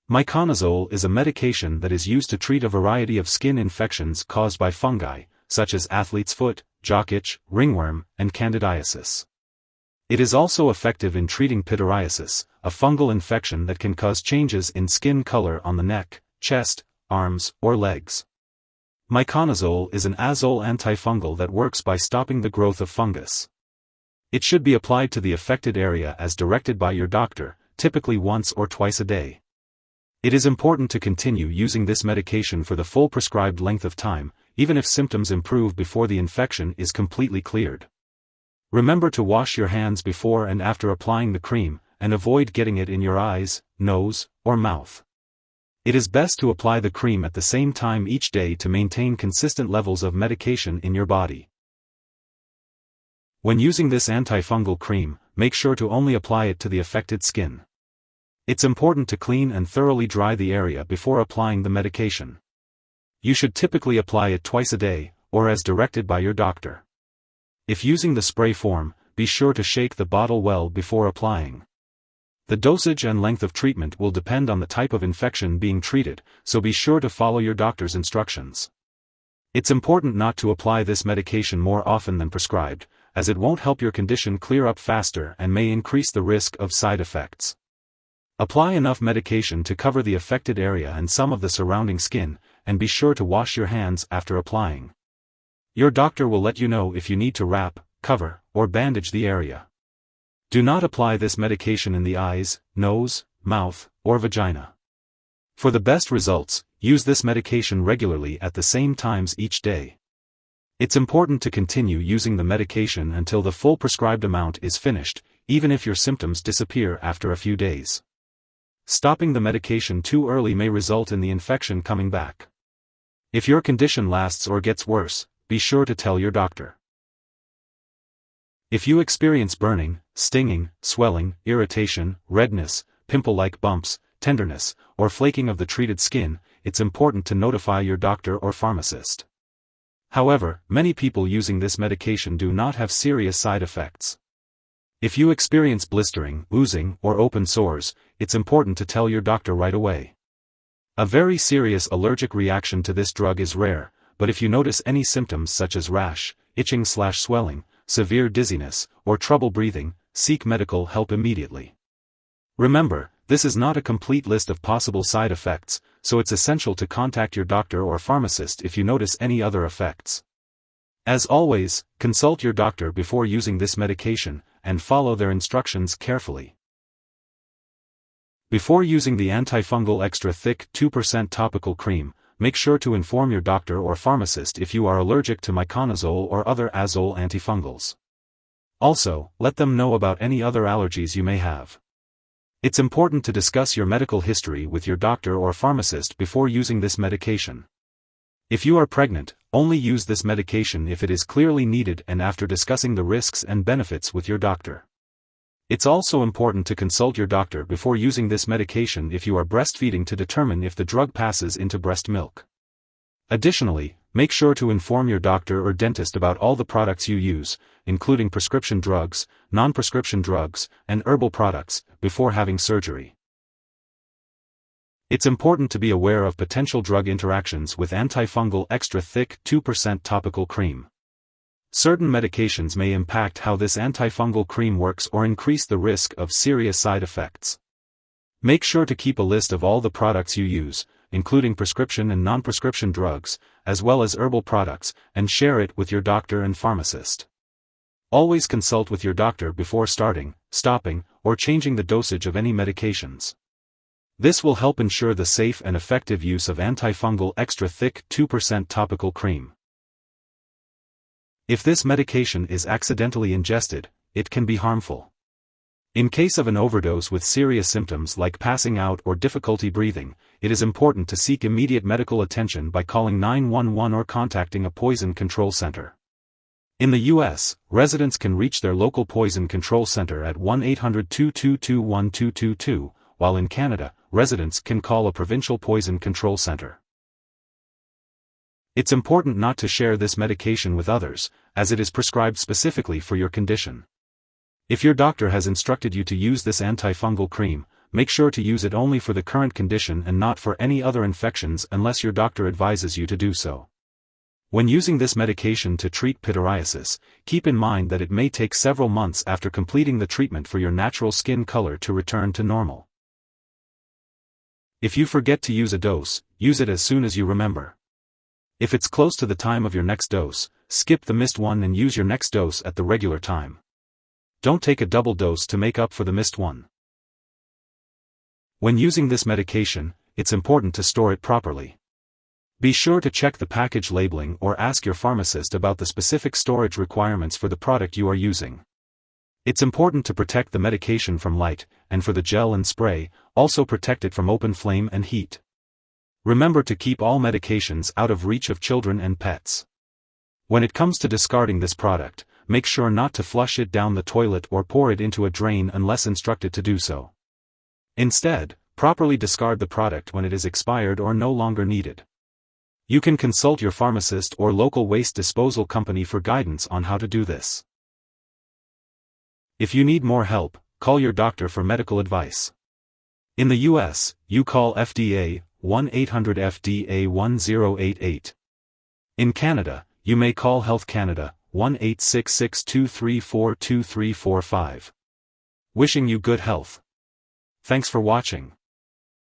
Miconazole is a medication that is used to treat a variety of skin infections caused by fungi, such as athlete's foot, jock itch, ringworm, and candidiasis. It is also effective in treating pityriasis, a fungal infection that can cause changes in skin color on the neck, chest, arms, or legs. Miconazole is an azole antifungal that works by stopping the growth of fungus. It should be applied to the affected area as directed by your doctor, typically once or twice a day. It is important to continue using this medication for the full prescribed length of time, even if symptoms improve before the infection is completely cleared. Remember to wash your hands before and after applying the cream, and avoid getting it in your eyes, nose, or mouth. It is best to apply the cream at the same time each day to maintain consistent levels of medication in your body. When using this antifungal cream, make sure to only apply it to the affected skin. It's important to clean and thoroughly dry the area before applying the medication. You should typically apply it twice a day, or as directed by your doctor. If using the spray form, be sure to shake the bottle well before applying. The dosage and length of treatment will depend on the type of infection being treated, so be sure to follow your doctor's instructions. It's important not to apply this medication more often than prescribed, as it won't help your condition clear up faster and may increase the risk of side effects. Apply enough medication to cover the affected area and some of the surrounding skin, and be sure to wash your hands after applying. Your doctor will let you know if you need to wrap, cover, or bandage the area. Do not apply this medication in the eyes, nose, mouth, or vagina. For the best results, use this medication regularly at the same times each day. It's important to continue using the medication until the full prescribed amount is finished, even if your symptoms disappear after a few days. Stopping the medication too early may result in the infection coming back. If your condition lasts or gets worse, be sure to tell your doctor. If you experience burning, stinging, swelling, irritation, redness, pimple-like bumps, tenderness, or flaking of the treated skin, it's important to notify your doctor or pharmacist. However, many people using this medication do not have serious side effects. If you experience blistering, oozing, or open sores, it's important to tell your doctor right away. A very serious allergic reaction to this drug is rare, but if you notice any symptoms such as rash, itching/swelling, severe dizziness, or trouble breathing, seek medical help immediately. Remember, this is not a complete list of possible side effects, so it's essential to contact your doctor or pharmacist if you notice any other effects. As always, consult your doctor before using this medication, and follow their instructions carefully. Before using the antifungal extra thick 2% topical cream, make sure to inform your doctor or pharmacist if you are allergic to miconazole or other azole antifungals. Also, let them know about any other allergies you may have. It's important to discuss your medical history with your doctor or pharmacist before using this medication. If you are pregnant, only use this medication if it is clearly needed and after discussing the risks and benefits with your doctor. It's also important to consult your doctor before using this medication if you are breastfeeding to determine if the drug passes into breast milk. Additionally, make sure to inform your doctor or dentist about all the products you use, including prescription drugs, non-prescription drugs, and herbal products, before having surgery. It's important to be aware of potential drug interactions with antifungal extra thick 2% topical cream. Certain medications may impact how this antifungal cream works or increase the risk of serious side effects. Make sure to keep a list of all the products you use, including prescription and non-prescription drugs, as well as herbal products, and share it with your doctor and pharmacist. Always consult with your doctor before starting, stopping, or changing the dosage of any medications. This will help ensure the safe and effective use of antifungal extra thick 2% topical cream. If this medication is accidentally ingested, it can be harmful. In case of an overdose with serious symptoms like passing out or difficulty breathing, it is important to seek immediate medical attention by calling 911 or contacting a poison control center. In the U.S., residents can reach their local poison control center at 1-800-222-1222, while in Canada, residents can call a provincial poison control center. It's important not to share this medication with others, as it is prescribed specifically for your condition. If your doctor has instructed you to use this antifungal cream, make sure to use it only for the current condition and not for any other infections unless your doctor advises you to do so. When using this medication to treat pityriasis, keep in mind that it may take several months after completing the treatment for your natural skin color to return to normal. If you forget to use a dose, use it as soon as you remember. If it's close to the time of your next dose, skip the missed one and use your next dose at the regular time. Don't take a double dose to make up for the missed one. When using this medication, it's important to store it properly. Be sure to check the package labeling or ask your pharmacist about the specific storage requirements for the product you are using. It's important to protect the medication from light, and for the gel and spray, also protect it from open flame and heat. Remember to keep all medications out of reach of children and pets. When it comes to discarding this product, make sure not to flush it down the toilet or pour it into a drain unless instructed to do so. Instead, properly discard the product when it is expired or no longer needed. You can consult your pharmacist or local waste disposal company for guidance on how to do this. If you need more help, call your doctor for medical advice. In the US, you call FDA 1-800-FDA-1088. In Canada, you may call Health Canada 1-866-234-2345. Wishing you good health. Thanks for watching.